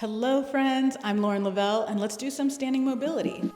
Hello friends, I'm Lauren Lavelle and let's do some standing mobility.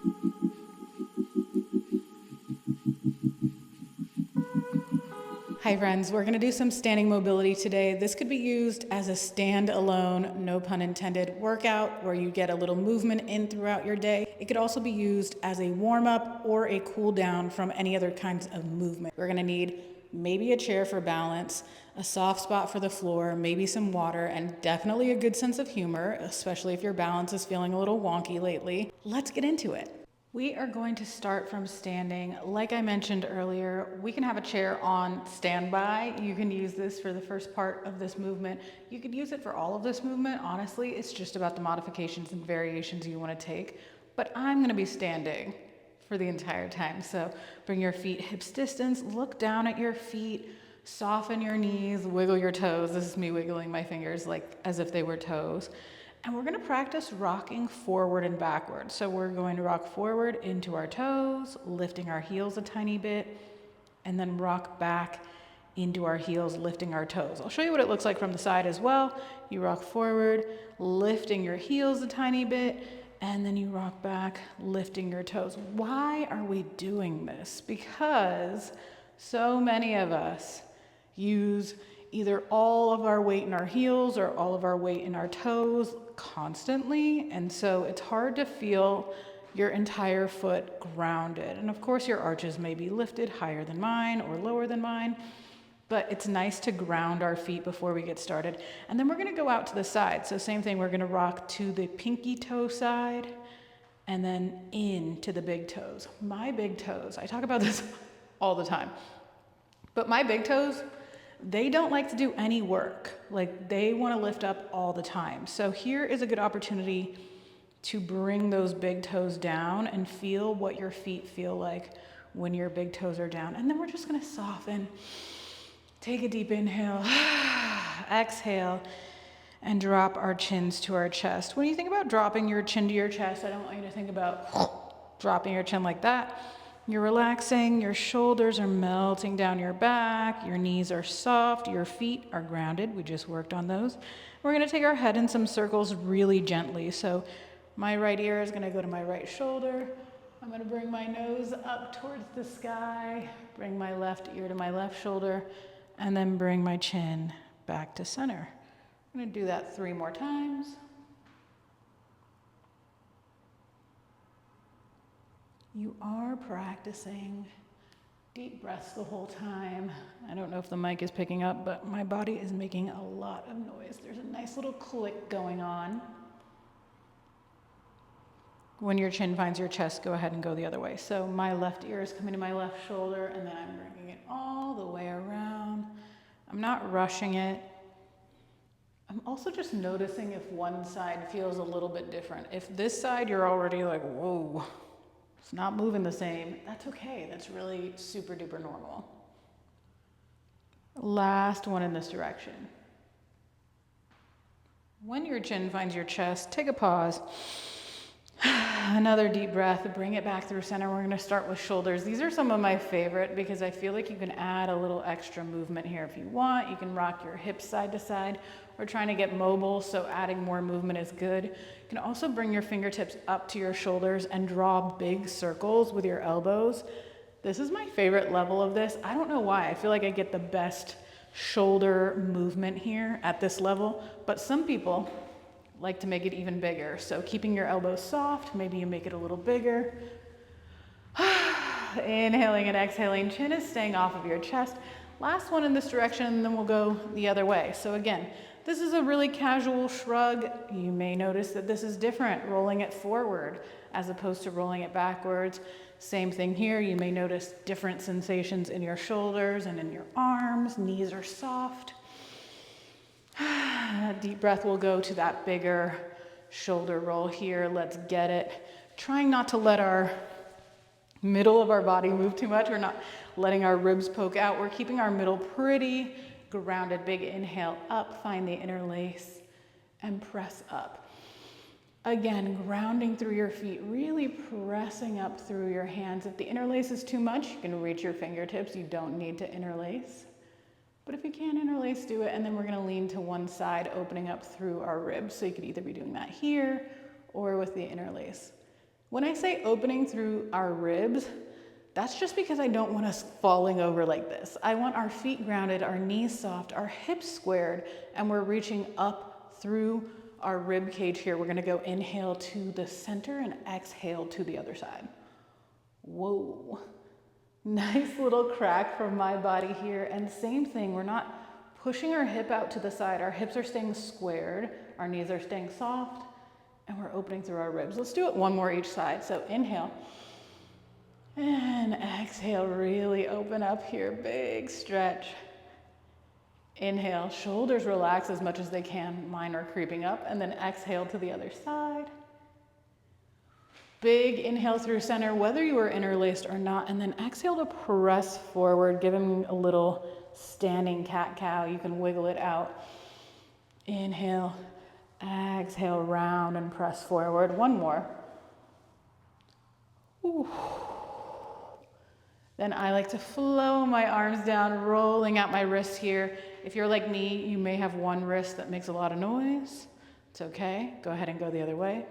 Hi friends, we're going to do some standing mobility today. This could be used as a standalone, no pun intended, workout where you get a little movement in throughout your day. It could also be used as a warm-up or a cool down from any other kinds of movement. We're going to need maybe a chair for balance, a soft spot for the floor, maybe some water, and definitely a good sense of humor, especially if your balance is feeling a little wonky lately. Let's get into it. We are going to start from standing. Like I mentioned earlier, we can have a chair on standby. You can use this for the first part of this movement. You could use it for all of this movement. Honestly, it's just about the modifications and variations you want to take. But I'm going to be standing for the entire time. So bring your feet hips distance, look down at your feet, soften your knees, wiggle your toes. This is me wiggling my fingers like as if they were toes. And we're going to practice rocking forward and backward. So we're going to rock forward into our toes, lifting our heels a tiny bit, and then rock back into our heels, lifting our toes. I'll show you what it looks like from the side as well. You rock forward, lifting your heels a tiny bit, and then you rock back, lifting your toes. Why are we doing this? Because so many of us use either all of our weight in our heels or all of our weight in our toes constantly, and so it's hard to feel your entire foot grounded. And of course your arches may be lifted higher than mine or lower than mine, but it's nice to ground our feet before we get started. And then we're going to go out to the side. So same thing, we're going to rock to the pinky toe side and then into the big toes. My big toes, I talk about this all the time, but my big toes, they don't like to do any work. Like they want to lift up all the time. So here is a good opportunity to bring those big toes down and feel what your feet feel like when your big toes are down. And then we're just going to soften. Take a deep inhale, exhale, and drop our chins to our chest. When you think about dropping your chin to your chest, I don't want you to think about dropping your chin like that. You're relaxing, your shoulders are melting down your back, your knees are soft, your feet are grounded. We just worked on those. We're going to take our head in some circles really gently. So my right ear is going to go to my right shoulder. I'm going to bring my nose up towards the sky, bring my left ear to my left shoulder, and then bring my chin back to center. I'm going to do that 3 more times. You are practicing deep breaths the whole time. I don't know if the mic is picking up, but my body is making a lot of noise. There's a nice little click going on. When your chin finds your chest, go ahead and go the other way. So my left ear is coming to my left shoulder, and then I'm bringing it all the way around. I'm not rushing it. I'm also just noticing if one side feels a little bit different. If this side you're already like, whoa, it's not moving the same, that's okay. That's really super duper normal. Last one in this direction. When your chin finds your chest, take a pause. Another deep breath, bring it back through center. We're going to start with shoulders. These are some of my favorite because I feel like you can add a little extra movement here if you want. You can rock your hips side to side. We're trying to get mobile, so adding more movement is good. You can also bring your fingertips up to your shoulders and draw big circles with your elbows. This is my favorite level of this. I don't know why. I feel like I get the best shoulder movement here at this level, but some people like to make it even bigger. So keeping your elbows soft, maybe you make it a little bigger. Inhaling and exhaling, chin is staying off of your chest. Last one in this direction, and then we'll go the other way. So again, this is a really casual shrug. You may notice that this is different, rolling it forward as opposed to rolling it backwards. Same thing here, you may notice different sensations in your shoulders and in your arms. Knees are soft. Deep breath will go to that bigger shoulder roll here. Let's get it. Trying not to let our middle of our body move too much. We're not letting our ribs poke out. We're keeping our middle pretty grounded. Big inhale up, find the interlace, and press up. Again, grounding through your feet, really pressing up through your hands. If the interlace is too much, you can reach your fingertips. You don't need to interlace. But if you can interlace, do it. And then we're gonna lean to one side, opening up through our ribs. So you could either be doing that here or with the interlace. When I say opening through our ribs, that's just because I don't want us falling over like this. I want our feet grounded, our knees soft, our hips squared, and we're reaching up through our rib cage here. We're gonna go inhale to the center and exhale to the other side. Whoa. Nice little crack from my body here. And same thing, we're not pushing our hip out to the side. Our hips are staying squared, our knees are staying soft, and we're opening through our ribs. Let's do it one more each side. So inhale. And exhale, really open up here, big stretch. Inhale, shoulders relax as much as they can. Mine are creeping up. And then exhale to the other side. Big inhale through center, whether you are interlaced or not. And then exhale to press forward, giving a little standing cat-cow. You can wiggle it out. Inhale, exhale, round and press forward. One more. Ooh. Then I like to flow my arms down, rolling out my wrists here. If you're like me, you may have one wrist that makes a lot of noise. It's okay. Go ahead and go the other way.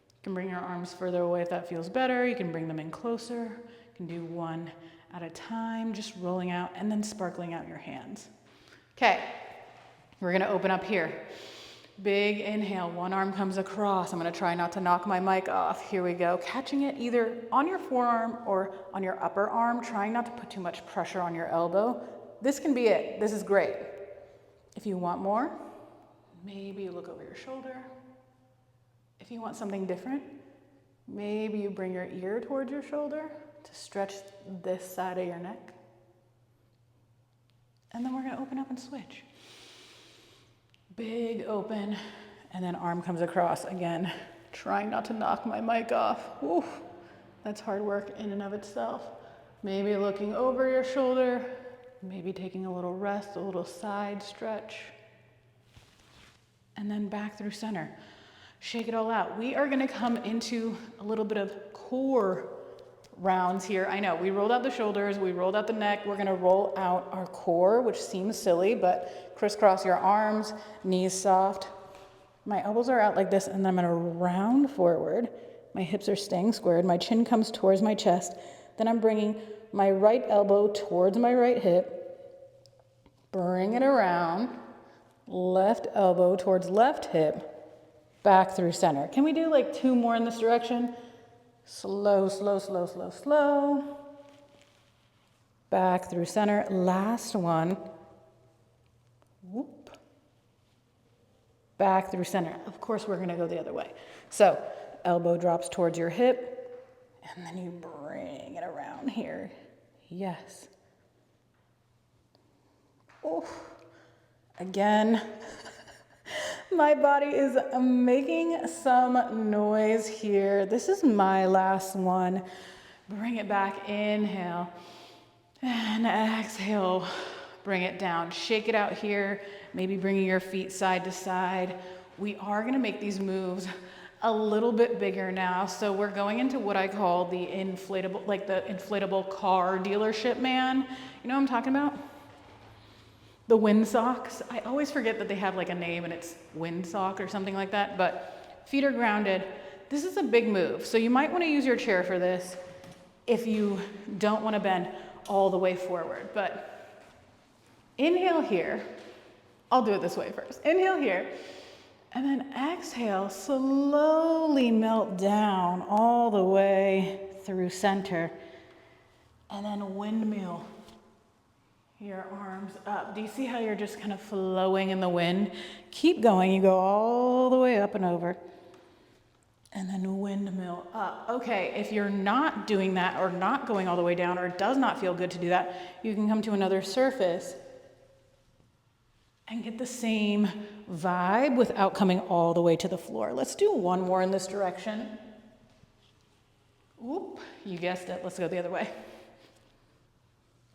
You can bring your arms further away if that feels better. You can bring them in closer. You can do one at a time, just rolling out and then sparkling out your hands. Okay, we're gonna open up here. Big inhale, one arm comes across. I'm gonna try not to knock my mic off. Here we go. Catching it either on your forearm or on your upper arm, trying not to put too much pressure on your elbow. This can be it. This is great. If you want more, maybe you look over your shoulder. If you want something different, maybe you bring your ear towards your shoulder to stretch this side of your neck. And then we're gonna open up and switch. Big open, and then arm comes across. Again, trying not to knock my mic off. Oof, that's hard work in and of itself. Maybe looking over your shoulder, maybe taking a little rest, a little side stretch, and then back through center. Shake it all out. We are gonna come into a little bit of core rounds here. I know, we rolled out the shoulders, we rolled out the neck. We're gonna roll out our core, which seems silly, but crisscross your arms, knees soft. My elbows are out like this, and then I'm gonna round forward. My hips are staying squared. My chin comes towards my chest. Then I'm bringing my right elbow towards my right hip. Bring it around. Left elbow towards left hip. Back through center. Can we do like 2 more in this direction? Slow, slow, slow, slow, slow. Back through center. Last one. Whoop. Back through center. Of course, we're gonna go the other way. So, elbow drops towards your hip, and then you bring it around here. Yes. Oh, again. My body is making some noise here. This is my last one. Bring it back, inhale, and exhale. Bring it down, shake it out here, maybe bringing your feet side to side. We are gonna make these moves a little bit bigger now. So we're going into what I call the inflatable, like the inflatable car dealership man. You know what I'm talking about? The wind socks. I always forget that they have like a name and it's wind sock or something like that, but feet are grounded. This is a big move. So you might wanna use your chair for this if you don't wanna bend all the way forward, but inhale here. I'll do it this way first. Inhale here, and then exhale, slowly melt down all the way through center, and then windmill your arms up. Do you see how you're just kind of flowing in the wind? Keep going, you go all the way up and over, and then windmill up. Okay, if you're not doing that or not going all the way down or it does not feel good to do that, you can come to another surface and get the same vibe without coming all the way to the floor. Let's do one more in this direction. Whoop, you guessed it. Let's go the other way.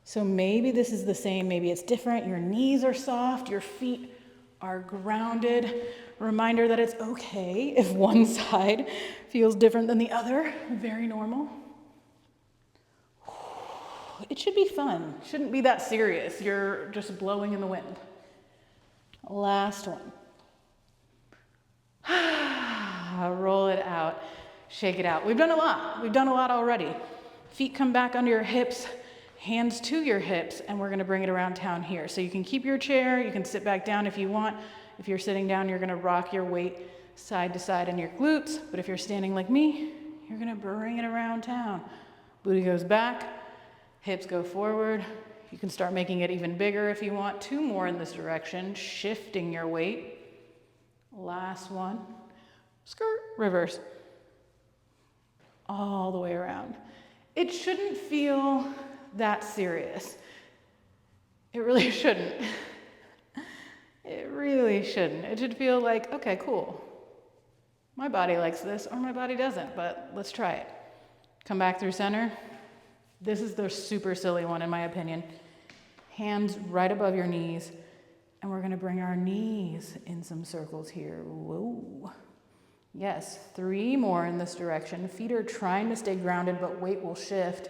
So maybe this is the same, maybe it's different. Your knees are soft, your feet are grounded. Reminder that it's okay if one side feels different than the other. Very normal. It should be fun. Shouldn't be that serious. You're just blowing in the wind. Last one. Roll it out. Shake it out. We've done a lot. We've done a lot already. Feet come back under your hips, hands to your hips, and we're gonna bring it around town here. So you can keep your chair, you can sit back down if you want. If you're sitting down, you're gonna rock your weight side to side in your glutes, but if you're standing like me, you're gonna bring it around town. Booty goes back, hips go forward. You can start making it even bigger if you want. 2 more in this direction, shifting your weight. Last one, skirt, reverse. All the way around. It shouldn't feel that serious. It really shouldn't. It really shouldn't. It should feel like, okay, cool. My body likes this, or my body doesn't, but let's try it. Come back through center. This is the super silly one in my opinion. Hands right above your knees, and we're gonna bring our knees in some circles here. Whoa. Yes, 3 more in this direction. Feet are trying to stay grounded, but weight will shift.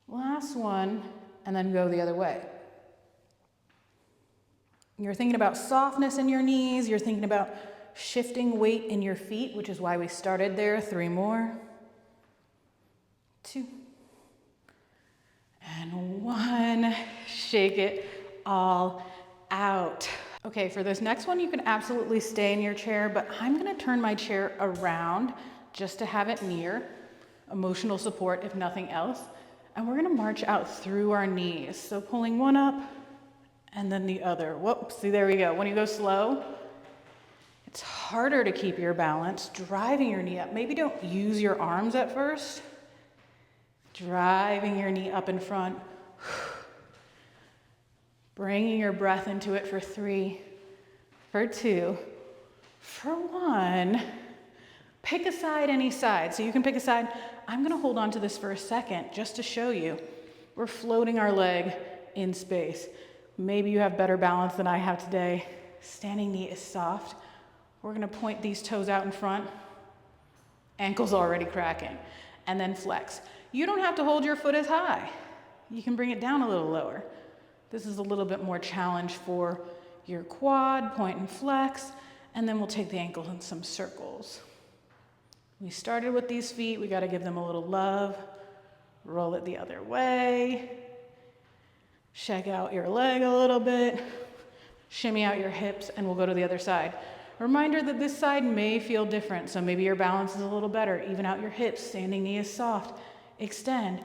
Last one, and then go the other way. You're thinking about softness in your knees. You're thinking about shifting weight in your feet, which is why we started there. 3 more. 2. And 1. Shake it all out. Okay, for this next one, you can absolutely stay in your chair, but I'm gonna turn my chair around just to have it near emotional support, if nothing else. And we're gonna march out through our knees. So pulling one up and then the other. Whoops, see, there we go. When you go slow, it's harder to keep your balance, driving your knee up. Maybe don't use your arms at first. Driving your knee up in front. Bringing your breath into it for 3, for 2, for 1. Pick a side, any side. So you can pick a side. I'm gonna hold on to this for a second just to show you. We're floating our leg in space. Maybe you have better balance than I have today. Standing knee is soft. We're gonna point these toes out in front. Ankle's already cracking. And then flex. You don't have to hold your foot as high. You can bring it down a little lower. This is a little bit more challenge for your quad, point and flex, and then we'll take the ankle in some circles. We started with these feet, we gotta give them a little love. Roll it the other way. Shake out your leg a little bit. Shimmy out your hips, and we'll go to the other side. Reminder that this side may feel different, so maybe your balance is a little better. Even out your hips, standing knee is soft. Extend,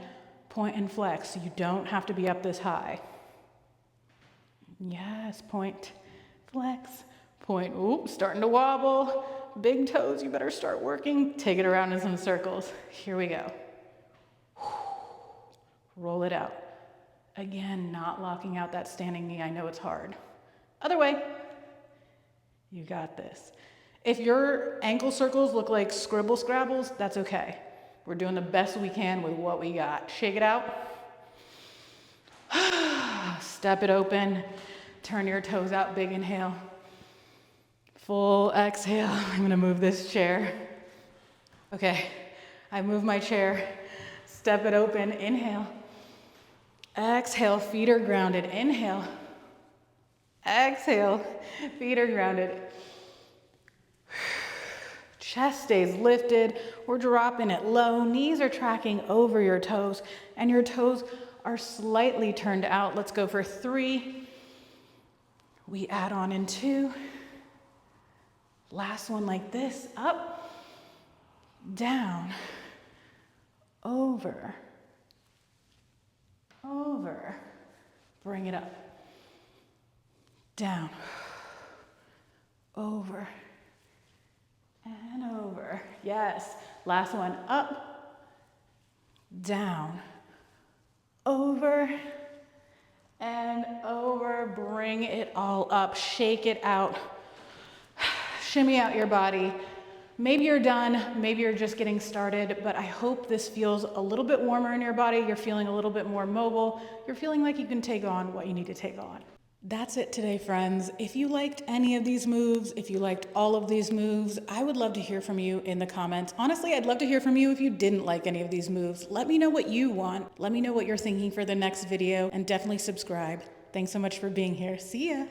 point and flex. You don't have to be up this high. Yes, point, flex, point. Oops, starting to wobble. Big toes, you better start working. Take it around in some circles. Here we go. Roll it out. Again, not locking out that standing knee. I know it's hard. Other way. You got this. If your ankle circles look like scribble scrabbles, that's okay. We're doing the best we can with what we got. Shake it out. Step it open. Turn your toes out, big inhale. Full exhale. I'm gonna move this chair. Okay, I move my chair. Step it open, inhale. Exhale, feet are grounded. Inhale. Exhale, feet are grounded. Chest stays lifted. We're dropping it low. Knees are tracking over your toes, and your toes are slightly turned out. Let's go for 3. We add on in 2. Last one like this. Up, down, over, over. Bring it up. Down, over, and over. Yes. Last one. Up, down, over, and over. Bring it all up. Shake it out. Shimmy out your body. Maybe you're done. Maybe you're just getting started, but I hope this feels a little bit warmer in your body. You're feeling a little bit more mobile. You're feeling like you can take on what you need to take on. That's it today, friends. If you liked any of these moves, if you liked all of these moves, I would love to hear from you in the comments. Honestly, I'd love to hear from you if you didn't like any of these moves. Let me know what you want. Let me know what you're thinking for the next video, and definitely subscribe. Thanks so much for being here. See ya.